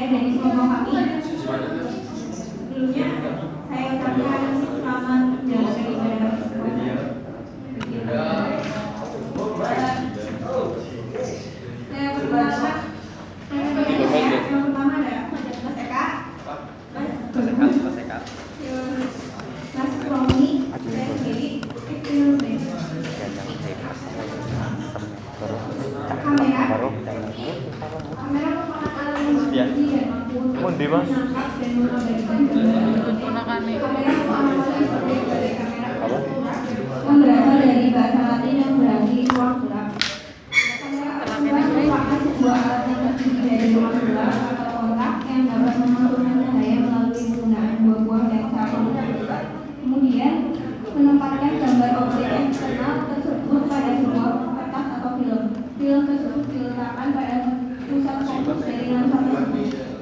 saya dari kelompok kami. Dulunya saya ucapkan selamat menjalankan ibadah puasa. Saya berdoa. Yang pertama ada Mas Eka, Mas Romi, saya sendiri, kamera Ya. Mundi mas. Yang berasal dari bahasa Latin yang berarti ruang gelap. Kamera merupakan sebuah alat yang terdiri dari ruang gelap atau kotak yang dapat memantulkan cahaya melalui penggunaan dua buah lensa pembuka. Kemudian menempatkan gambar objek yang dikenal tersebut pada sebuah kertas atau film. Film tersebut diletakkan pada pusat fokus dari lensa tersebut.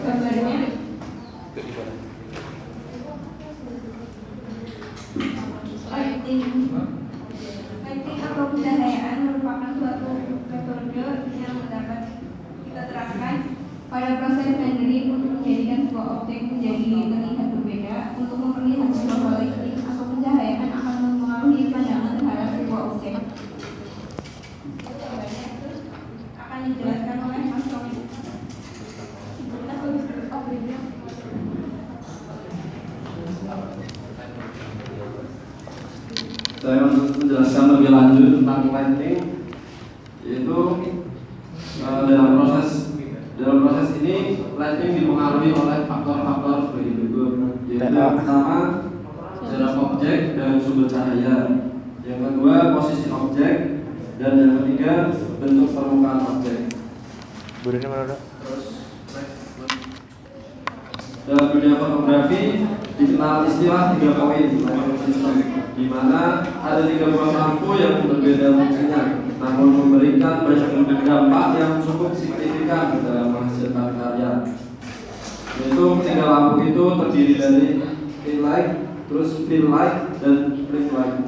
Gambarnya lighting atau pencahayaan merupakan suatu metode yang dapat kita terapkan pada proses rendering untuk menjadikan sebuah objek menjadi terlihat berbeda. Untuk memperlihatkan bahwa lighting atau pencahayaan akan mempengaruhi pandangan terhadap sebuah objek. Akan dijelaskan oleh Mas Romi. Saya menjelaskan lebih lanjut tentang lighting, yaitu dalam proses ini lighting dipengaruhi oleh faktor-faktor sebagai berikut, yaitu yang pertama jarak objek dan sumber cahaya, yang kedua posisi objek, dan yang ketiga bentuk permukaan objek. Burungnya mana dok? Dalam dunia fotografi dikenal istilah 3 poin lighting system, di mana ada 3 buah lampu yang berbeda fungsinya, namun memberikan banyak dampak yang cukup signifikan dalam menghasilkan karya. Yaitu 3 lampu itu terdiri dari in light, terus fill light, dan ring light.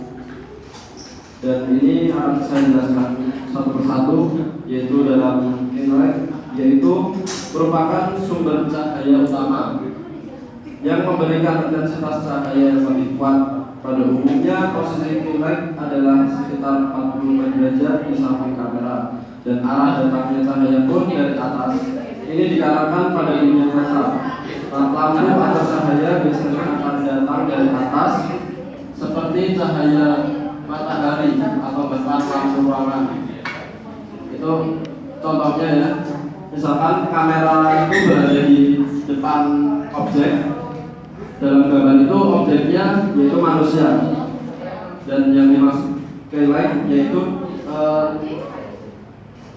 Dan ini akan saya jelaskan satu persatu, yaitu dalam in light, yaitu merupakan sumber cahaya utama yang memberikan intensitas cahaya yang lebih kuat. Pada umumnya posisi in light adalah sekitar 45 derajat di samping kamera, dan arah datangnya cahaya pun dari atas. Ini dikarenakan pada dunia nyata lampu atau cahaya biasanya akan datang dari atas, seperti cahaya matahari atau bahkan lampu ruangan. Itu contohnya ya. Misalkan kamera itu berada di depan objek, dalam gambar itu objeknya yaitu manusia, dan yang dimaksud light yaitu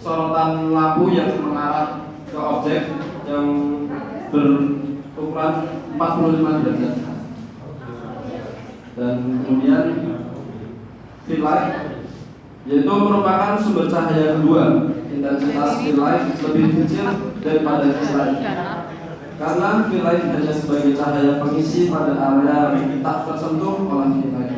sorotan lampu yang mengarah ke objek yang berukuran 45 derajat. Dan kemudian fill light yaitu merupakan sumber cahaya kedua. Intensitas fill light lebih kecil daripada fill light, karena fill light hanya sebagai cahaya pengisi pada area yang tak tersentuh oleh fill light.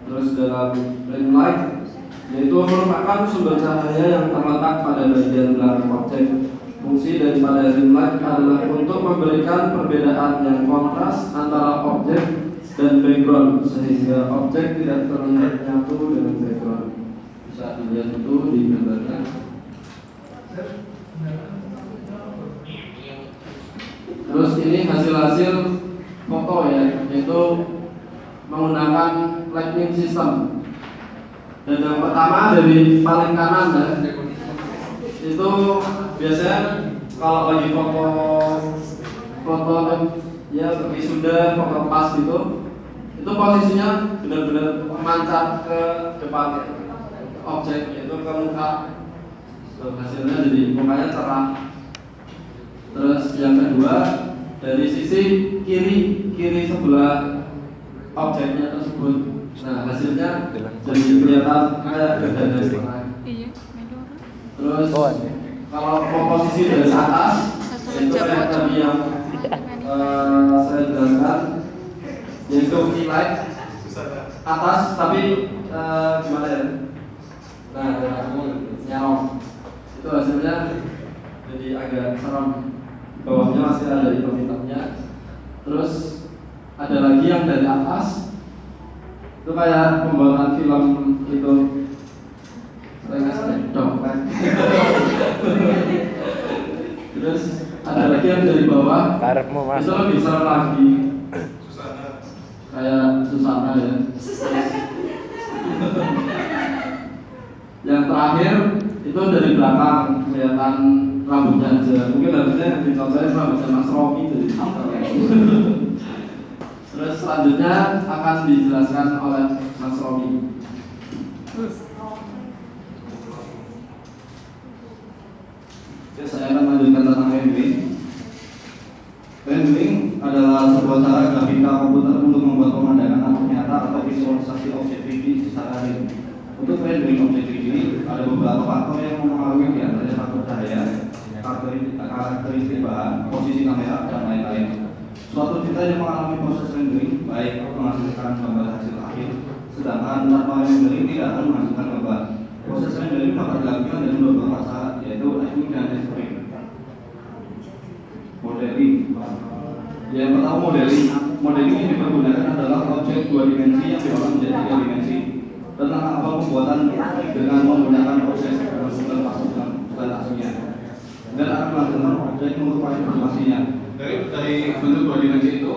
Terus dalam ring light yaitu merupakan sumber cahaya yang terletak pada bagian belakang objek. Fungsi daripada ring light adalah untuk memberikan perbedaan yang kontras antara objek dan background, sehingga objek tidak terlihat nyatu dengan background. Bisa dilihat itu di gambarnya. Terus ini hasil-hasil foto ya, yaitu menggunakan lighting system. Dan yang pertama dari paling kanan ya, itu biasanya kalau lagi foto ya wisuda, foto pas gitu, itu posisinya benar-benar memancar ke depan objek, yaitu ke muka. Hasilnya jadi mukanya cerah. Terus yang kedua dari sisi kiri sebelah objeknya tersebut. Nah hasilnya jadi kelihatan kayak gergaji setengah. Terus kalau posisi dari atas itu kayak tadi yang saya jelaskan, yaitu light atas, tapi gimana ya? Nah, nyarong. Itu hasilnya jadi agak serem. Bawahnya masih ada hitam-hitamnya. Terus ada lagi yang dari atas. Itu kayak pembuatan film itu. Terus ada lagi yang dari bawah. Karepmu mas. Itu lebih serem lagi. Kayak Susana ya. Yang terakhir itu dari belakang kelihatan rambutnya aja. Mungkin harusnya dicontohin rambutnya Mas Romi jadi. Terus selanjutnya akan dijelaskan oleh Mas Romi. Oke, saya akan lanjutkan tentang rendering. Rendering adalah sebuah cara grafika komputer untuk membuat pemandangan atau nyata atau visualisasi objek 3D secara real. Untuk rendering objek 3D ada beberapa faktor yang mempengaruhi, di antaranya faktor cahaya, karakteristik bahan, posisi kamera, dan lain-lain. Suatu cerita yang mengalami proses rendering baik menghasilkan gambar hasil akhir, sedangkan tanpa rendering tidak akan menghasilkan gambar. Proses rendering dapat dilakukan dengan beberapa syarat, yaitu etching dan texturing. Modeling. Yang pertama modeling. Modeling yang dipergunakan adalah objek 2 dimensi yang diolah menjadi 3 dimensi. Tentang apa pembuatan dengan menggunakan proses pasukan aslinya dan akan menghasilkan objek merupakan informasinya. Dari bentuk 2 dimensi itu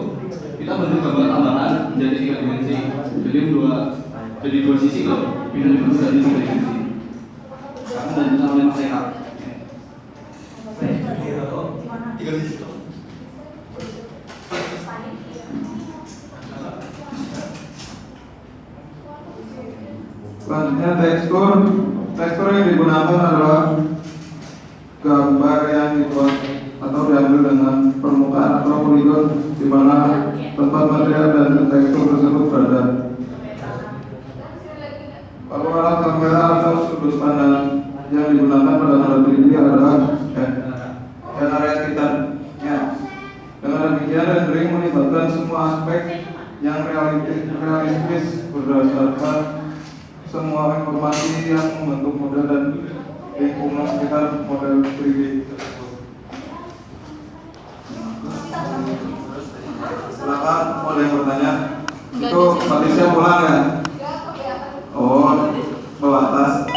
kita bentuk gambar tambahan menjadi 3 dimensi. Jadi dua sisi loh, bisa dibentuk dari 3 dimensi. Akan dilanjutkan oleh Mas Eka. 3 sisi. Selanjutnya tekstur yang digunakan adalah gambar yang dibuat atau diambil dengan permukaan atau poligon di mana tempat material dan tekstur tersebut berada. Kalau alat kamera atau sudut pandang yang digunakan pada alat 3D adalah area sekitarnya. Dengan demikian rendering melibatkan semua aspek yang realistis berdasarkan semua informasi yang membentuk model dan lingkungan sekitar model 3D tersebut. Silakan model yang bertanya. Itu Patricia pulang ya? Oh, bawa tas.